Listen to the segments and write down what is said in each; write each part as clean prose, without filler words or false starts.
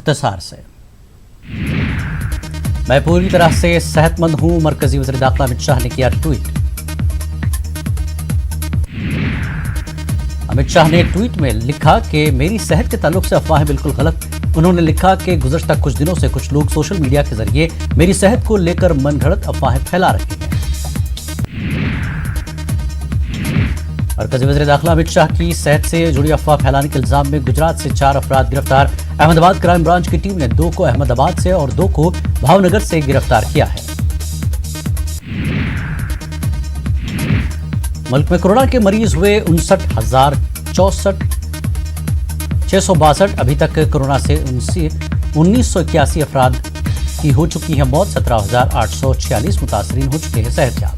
मुख्तसार से। मैं पूरी तरह से सेहतमंद हूं, मरकजी वज़ीर दाखिला अमित शाह ने किया ट्वीट। अमित शाह ने ट्वीट में लिखा कि मेरी सेहत के ताल्लुक से अफवाहें बिल्कुल गलत। उन्होंने लिखा कि गुज़श्ता कुछ दिनों से कुछ लोग सोशल मीडिया के जरिए मेरी सेहत को लेकर मनगढ़ंत अफवाहें फैला रहे हैं। मरकजी वज़ीर दाखिला अमित शाह की सेहत से जुड़ी अफवाह फैलाने के इल्जाम में गुजरात से 4 अफराद गिरफ्तार। अहमदाबाद क्राइम ब्रांच की टीम ने 2 को अहमदाबाद से और 2 को भावनगर से गिरफ्तार किया है। मुल्क में कोरोना के मरीज हुए 59,064,662। अभी तक कोरोना से 1981 अफराद की हो चुकी है मौत। 17,846 मुतासरीन हो चुके हैं सेहतयाब।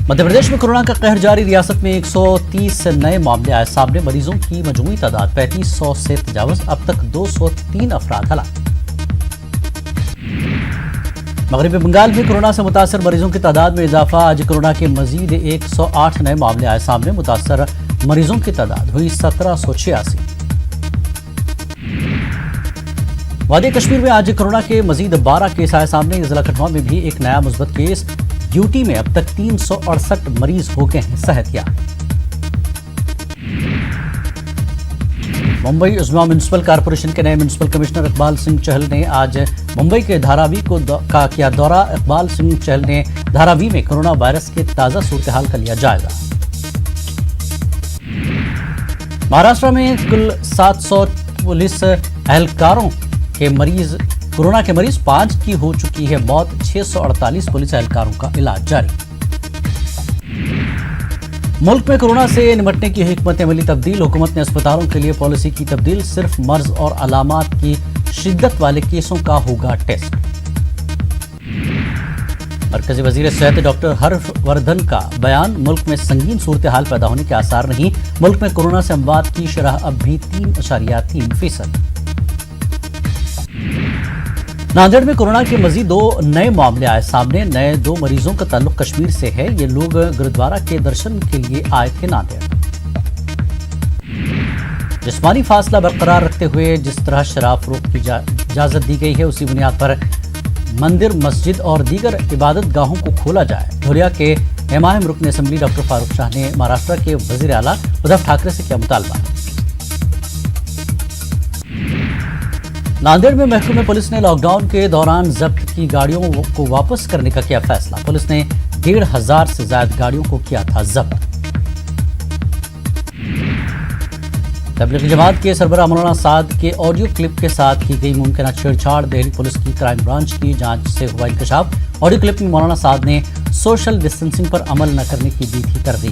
मध्य प्रदेश में कोरोना का कहर जारी। रियासत में 130 नए मामले आए सामने। मरीजों की मजमूई तादाद 3500 से तजावज। अब तक 203 अफराद हलाक। मगरबी बंगाल में कोरोना से मुतासर मरीजों की तादाद में इजाफा। आज कोरोना के मजीद 108 नए मामले आए सामने। मुतासर मरीजों की तादाद हुई 1786। वादी कश्मीर में आज कोरोना के मजीद 12 केस आए सामने। जिला कठुआ में भी एक नया मुस्बत केस। यूटी में अब तक 368 मरीज हो गए हैं सेहतयाब। मुंबई उज़्मा म्युनिसिपल कॉरपोरेशन के नए म्युनिसिपल कमिश्नर इकबाल सिंह चहल ने आज मुंबई के धारावी का किया दौरा। इकबाल सिंह चहल ने धारावी में कोरोना वायरस के ताज़ा सूरत हाल का लिया जायजा। महाराष्ट्र में कुल 700 पुलिस एहलकारों के मरीज कोरोना के मरीज 5 की हो चुकी है मौत। 648 पुलिस एहलकारों का इलाज जारी। मुल्क में कोरोना से निपटने की हिकमत अमली तब्दील। हुकूमत ने अस्पतालों के लिए पॉलिसी की तब्दील। सिर्फ मर्ज और अलामात की शिद्दत वाले केसों का होगा टेस्ट। मरकजी वजीर सेहत डॉक्टर हर्षवर्धन का बयान। मुल्क में संगीन सूरत हाल पैदा होने के आसार नहीं। मुल्क में कोरोना से अमवात की शरह अब भी 3.3%। नांदेड़ में कोरोना के मजीद 2 नए मामले आए सामने। नए 2 मरीजों का ताल्लुक कश्मीर से है। ये लोग गुरुद्वारा के दर्शन के लिए आए थे नांदेड़। जिस्मानी फासला बरकरार रखते हुए जिस तरह शराब फरोख्त की इजाजत दी गई है, उसी बुनियाद पर मंदिर, मस्जिद और दीगर इबादत गाहों को खोला जाए। धुलिया के एमआईएम रुकन असम्बली डॉक्टर फारूक शाह ने महाराष्ट्र के वजीर आला उद्धव ठाकरे से किया मुतालबा। नांदेड़ में महकमे पुलिस ने लॉकडाउन के दौरान जब्त की गाड़ियों को वापस करने का किया फैसला। पुलिस ने 1,500 से ज्यादा गाड़ियों को किया था जब्त। तबलीगी जमात के सरबराह मौलाना साद के ऑडियो क्लिप के साथ की गई मुमकिन छेड़छाड़। दिल्ली पुलिस की क्राइम ब्रांच की जांच से हुआ इंकशाफ। ऑडियो क्लिप में मौलाना साद ने सोशल डिस्टेंसिंग पर अमल न करने की भी कर दी।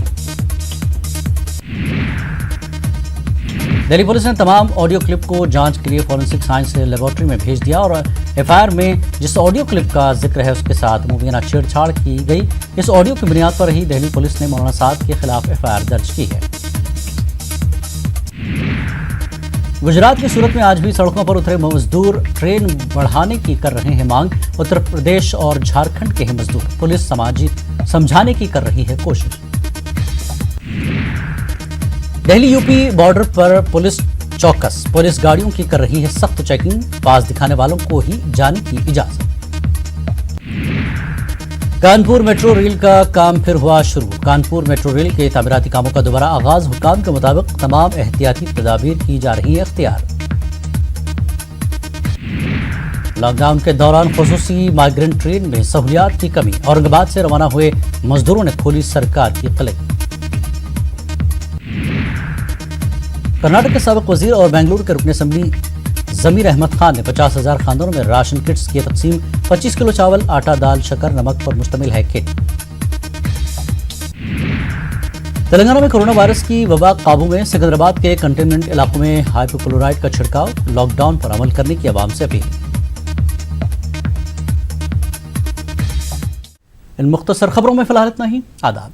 दिल्ली पुलिस ने तमाम ऑडियो क्लिप को जांच के लिए फॉरेंसिक साइंस लेबोरेटरी में भेज दिया और एफआईआर में जिस ऑडियो क्लिप का जिक्र है उसके साथ मुबैना छेड़छाड़ की गई। इस ऑडियो की बुनियाद पर ही दिल्ली पुलिस ने मौलाना साद के खिलाफ एफआईआर दर्ज की है। गुजरात की सूरत में आज भी सड़कों पर उतरे मजदूर ट्रेन बढ़ाने की कर रहे हैं मांग। उत्तर प्रदेश और झारखंड के हैं मजदूर। पुलिस समझाने की कर रही है कोशिश। दिल्ली यूपी बॉर्डर पर पुलिस चौकस। पुलिस गाड़ियों की कर रही है सख्त चेकिंग। पास दिखाने वालों को ही जाने की इजाजत। कानपुर मेट्रो रेल का काम फिर हुआ शुरू। कानपुर मेट्रो रेल के तामीराती कामों का दोबारा आगाज। हुकाम के मुताबिक तमाम एहतियाती तदाबीर की जा रही है इख्तियार। लॉकडाउन के दौरान खुसूसी माइग्रेंट ट्रेन में सहूलियात की कमी। औरंगाबाद से रवाना हुए मजदूरों ने खोली सरकार की कलई। कर्नाटक के साबिक वजीर और बेंगलुरु के रुकन असम्बली जमीर अहमद खान ने 50,000 खानदानों में राशन किट्स की तकसीम। 25 किलो चावल, आटा, दाल, शक्कर, नमक पर मुश्तमिल है किट। तेलंगाना में कोरोना वायरस की वबा काबू में। सिकंदराबाद के कंटेनमेंट इलाकों में हाइपोक्लोराइड का छिड़काव। लॉकडाउन पर अमल करने की आवाम से अपील। इन मुख्तसर खबरों में फिलहाल इतना ही। आदाब।